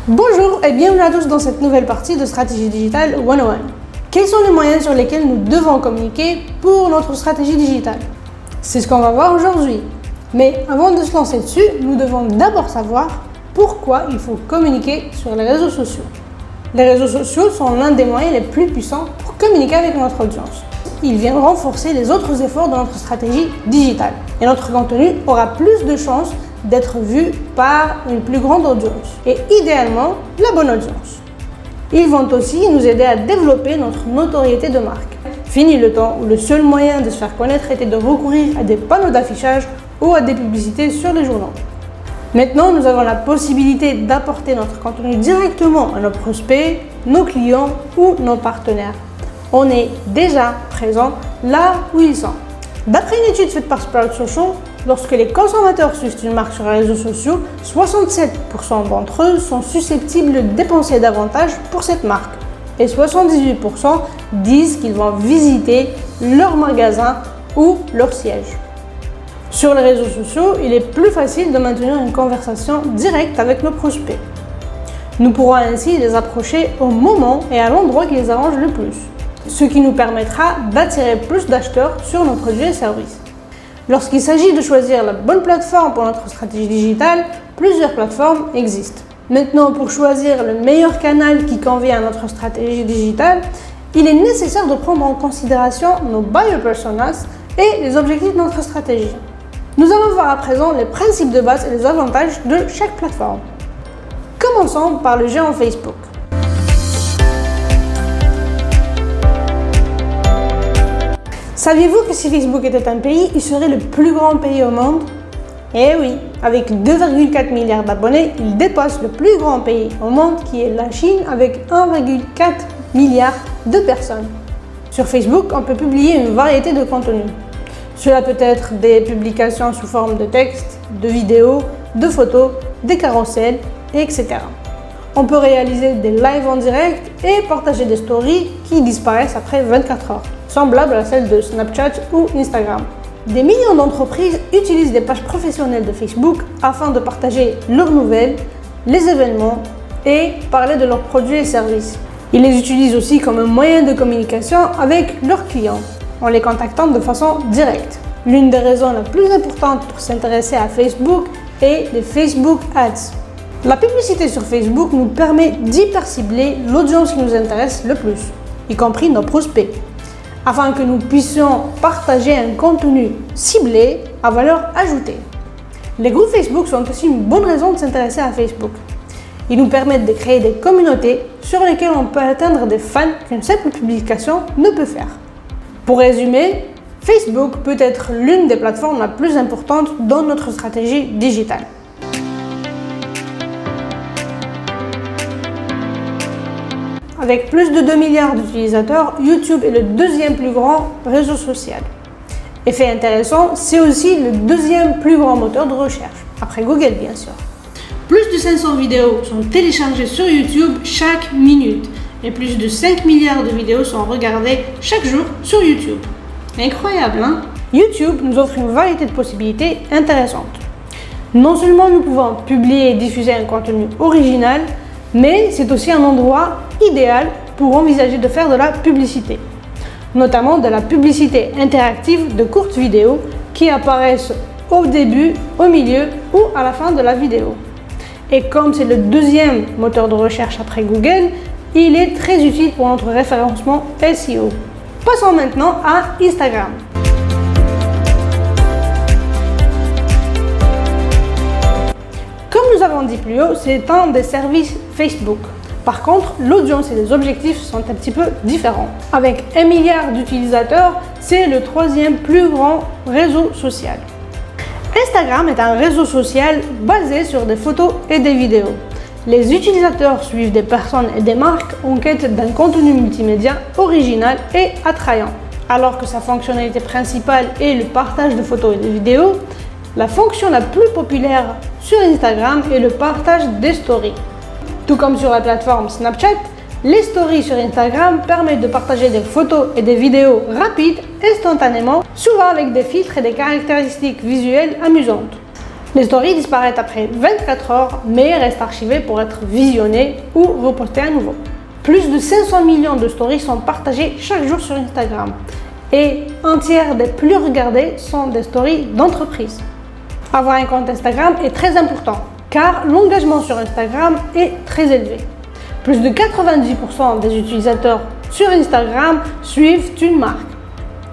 Bonjour et bienvenue à tous dans cette nouvelle partie de Stratégie Digitale 101. Quels sont les moyens sur lesquels nous devons communiquer pour notre stratégie digitale? C'est ce qu'on va voir aujourd'hui. Mais avant de se lancer dessus, nous devons d'abord savoir pourquoi il faut communiquer sur les réseaux sociaux. Les réseaux sociaux sont l'un des moyens les plus puissants pour communiquer avec notre audience. Ils viennent renforcer les autres efforts de notre stratégie digitale et notre contenu aura plus de chances d'être vu par une plus grande audience et idéalement la bonne audience. Ils vont aussi nous aider à développer notre notoriété de marque. Fini le temps où le seul moyen de se faire connaître était de recourir à des panneaux d'affichage ou à des publicités sur les journaux. Maintenant, nous avons la possibilité d'apporter notre contenu directement à nos prospects, nos clients ou nos partenaires. On est déjà présent là où ils sont. D'après une étude faite par Sprout Social, lorsque les consommateurs suivent une marque sur les réseaux sociaux, 67% d'entre eux sont susceptibles de dépenser davantage pour cette marque et 78% disent qu'ils vont visiter leur magasin ou leur siège. Sur les réseaux sociaux, il est plus facile de maintenir une conversation directe avec nos prospects. Nous pourrons ainsi les approcher au moment et à l'endroit qui les arrange le plus, ce qui nous permettra d'attirer plus d'acheteurs sur nos produits et services. Lorsqu'il s'agit de choisir la bonne plateforme pour notre stratégie digitale, plusieurs plateformes existent. Maintenant, pour choisir le meilleur canal qui convient à notre stratégie digitale, il est nécessaire de prendre en considération nos buyer personas et les objectifs de notre stratégie. Nous allons voir à présent les principes de base et les avantages de chaque plateforme. Commençons par le géant Facebook. Saviez-vous que si Facebook était un pays, il serait le plus grand pays au monde? Eh oui, avec 2,4 milliards d'abonnés, il dépasse le plus grand pays au monde qui est la Chine avec 1,4 milliard de personnes. Sur Facebook, on peut publier une variété de contenus. Cela peut être des publications sous forme de texte, de vidéos, de photos, des carousels, etc. On peut réaliser des lives en direct et partager des stories qui disparaissent après 24 heures, semblables à celles de Snapchat ou Instagram. Des millions d'entreprises utilisent des pages professionnelles de Facebook afin de partager leurs nouvelles, les événements et parler de leurs produits et services. Ils les utilisent aussi comme un moyen de communication avec leurs clients, en les contactant de façon directe. L'une des raisons les plus importantes pour s'intéresser à Facebook est les Facebook Ads. La publicité sur Facebook nous permet d'hyper-cibler l'audience qui nous intéresse le plus, y compris nos prospects, afin que nous puissions partager un contenu ciblé à valeur ajoutée. Les groupes Facebook sont aussi une bonne raison de s'intéresser à Facebook. Ils nous permettent de créer des communautés sur lesquelles on peut atteindre des fans qu'une simple publication ne peut faire. Pour résumer, Facebook peut être l'une des plateformes la plus importante dans notre stratégie digitale. Avec plus de 2 milliards d'utilisateurs, YouTube est le deuxième plus grand réseau social. Effet intéressant, c'est aussi le deuxième plus grand moteur de recherche, après Google bien sûr. Plus de 500 vidéos sont téléchargées sur YouTube chaque minute et plus de 5 milliards de vidéos sont regardées chaque jour sur YouTube. Incroyable, hein? YouTube nous offre une variété de possibilités intéressantes. Non seulement nous pouvons publier et diffuser un contenu original, mais c'est aussi un endroit idéal pour envisager de faire de la publicité, notamment de la publicité interactive de courtes vidéos qui apparaissent au début, au milieu ou à la fin de la vidéo. Et comme c'est le deuxième moteur de recherche après Google, il est très utile pour notre référencement SEO. Passons maintenant à Instagram. Comme nous avons dit plus haut, c'est un des services Facebook. Par contre, l'audience et les objectifs sont un petit peu différents. Avec 1 milliard d'utilisateurs, c'est le troisième plus grand réseau social. Instagram est un réseau social basé sur des photos et des vidéos. Les utilisateurs suivent des personnes et des marques en quête d'un contenu multimédia original et attrayant. Alors que sa fonctionnalité principale est le partage de photos et de vidéos, la fonction la plus populaire sur Instagram est le partage des stories. Tout comme sur la plateforme Snapchat, les stories sur Instagram permettent de partager des photos et des vidéos rapides, instantanément, souvent avec des filtres et des caractéristiques visuelles amusantes. Les stories disparaissent après 24 heures, mais restent archivées pour être visionnées ou repostées à nouveau. Plus de 500 millions de stories sont partagées chaque jour sur Instagram. Et un tiers des plus regardées sont des stories d'entreprise. Avoir un compte Instagram est très important, car l'engagement sur Instagram est très élevé. Plus de 90% des utilisateurs sur Instagram suivent une marque.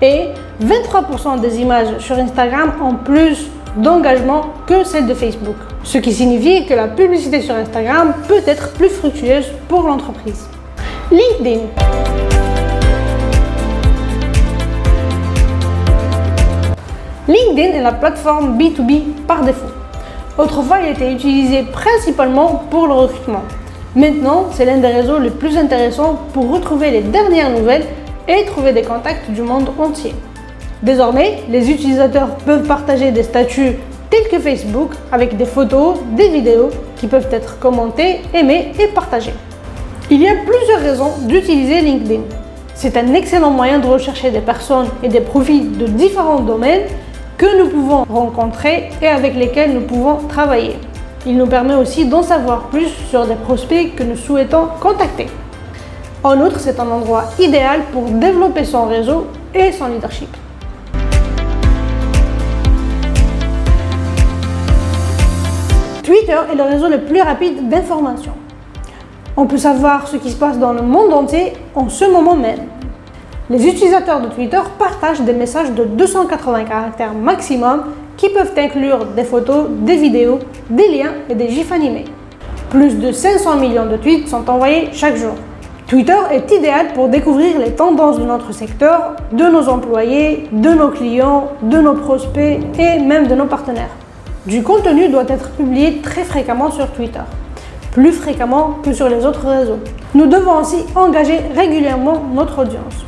Et 23% des images sur Instagram ont plus d'engagement que celles de Facebook. Ce qui signifie que la publicité sur Instagram peut être plus fructueuse pour l'entreprise. LinkedIn. LinkedIn est la plateforme B2B par défaut. Autrefois, il était utilisé principalement pour le recrutement. Maintenant, c'est l'un des réseaux les plus intéressants pour retrouver les dernières nouvelles et trouver des contacts du monde entier. Désormais, les utilisateurs peuvent partager des statuts tels que Facebook avec des photos, des vidéos qui peuvent être commentées, aimées et partagées. Il y a plusieurs raisons d'utiliser LinkedIn. C'est un excellent moyen de rechercher des personnes et des profils de différents domaines que nous pouvons rencontrer et avec lesquels nous pouvons travailler. Il nous permet aussi d'en savoir plus sur des prospects que nous souhaitons contacter. En outre, c'est un endroit idéal pour développer son réseau et son leadership. Twitter est le réseau le plus rapide d'information. On peut savoir ce qui se passe dans le monde entier en ce moment même. Les utilisateurs de Twitter partagent des messages de 280 caractères maximum qui peuvent inclure des photos, des vidéos, des liens et des gifs animés. Plus de 500 millions de tweets sont envoyés chaque jour. Twitter est idéal pour découvrir les tendances de notre secteur, de nos employés, de nos clients, de nos prospects et même de nos partenaires. Du contenu doit être publié très fréquemment sur Twitter, plus fréquemment que sur les autres réseaux. Nous devons aussi engager régulièrement notre audience.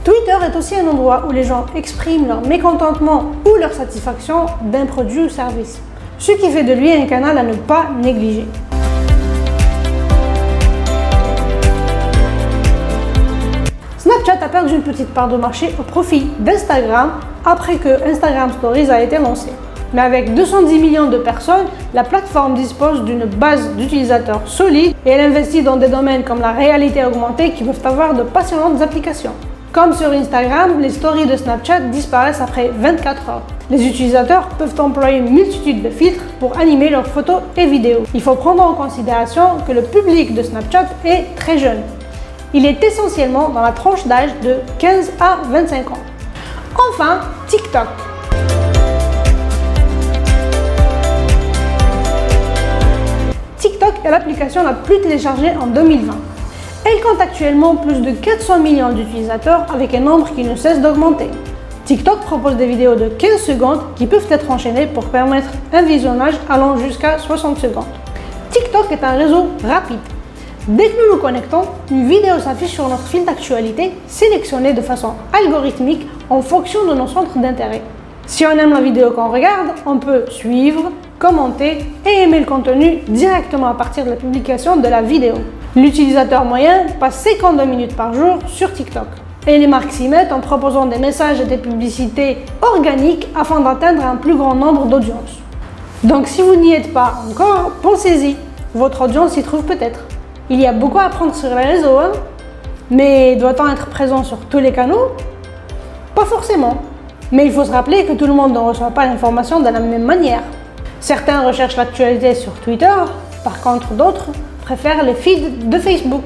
Twitter est aussi un endroit où les gens expriment leur mécontentement ou leur satisfaction d'un produit ou service, ce qui fait de lui un canal à ne pas négliger. Snapchat a perdu une petite part de marché au profit d'Instagram après que Instagram Stories a été lancé. Mais avec 210 millions de personnes, la plateforme dispose d'une base d'utilisateurs solide et elle investit dans des domaines comme la réalité augmentée qui peuvent avoir de passionnantes applications. Comme sur Instagram, les stories de Snapchat disparaissent après 24 heures. Les utilisateurs peuvent employer une multitude de filtres pour animer leurs photos et vidéos. Il faut prendre en considération que le public de Snapchat est très jeune. Il est essentiellement dans la tranche d'âge de 15 à 25 ans. Enfin, TikTok. TikTok est l'application la plus téléchargée en 2020. Elle compte actuellement plus de 400 millions d'utilisateurs avec un nombre qui ne cesse d'augmenter. TikTok propose des vidéos de 15 secondes qui peuvent être enchaînées pour permettre un visionnage allant jusqu'à 60 secondes. TikTok est un réseau rapide. Dès que nous nous connectons, une vidéo s'affiche sur notre fil d'actualité, sélectionnée de façon algorithmique en fonction de nos centres d'intérêt. Si on aime la vidéo qu'on regarde, on peut suivre, commenter et aimer le contenu directement à partir de la publication de la vidéo. L'utilisateur moyen passe 52 minutes par jour sur TikTok. Et les marques s'y mettent en proposant des messages et des publicités organiques afin d'atteindre un plus grand nombre d'audiences. Donc si vous n'y êtes pas encore, pensez-y, votre audience y trouve peut-être. Il y a beaucoup à apprendre sur les réseaux, hein? Mais doit-on être présent sur tous les canaux? Pas forcément. Mais il faut se rappeler que tout le monde ne reçoit pas l'information de la même manière. Certains recherchent l'actualité sur Twitter, par contre d'autres préfèrent les feeds de Facebook.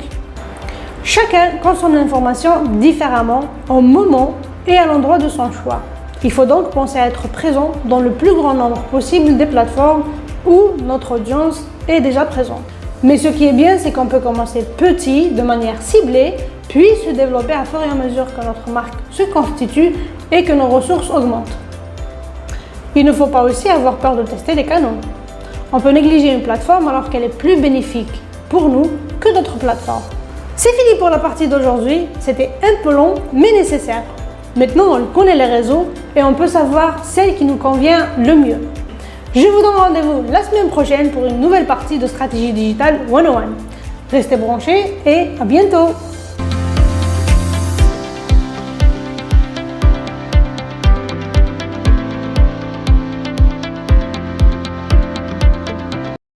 Chacun consomme l'information différemment, au moment et à l'endroit de son choix. Il faut donc penser à être présent dans le plus grand nombre possible des plateformes où notre audience est déjà présente. Mais ce qui est bien, c'est qu'on peut commencer petit, de manière ciblée, puis se développer à fur et à mesure que notre marque se constitue et que nos ressources augmentent. Il ne faut pas aussi avoir peur de tester les canaux. On peut négliger une plateforme alors qu'elle est plus bénéfique pour nous que d'autres plateformes. C'est fini pour la partie d'aujourd'hui, c'était un peu long mais nécessaire. Maintenant on connaît les réseaux et on peut savoir celle qui nous convient le mieux. Je vous donne rendez-vous la semaine prochaine pour une nouvelle partie de Stratégie Digitale 101. Restez branchés et à bientôt!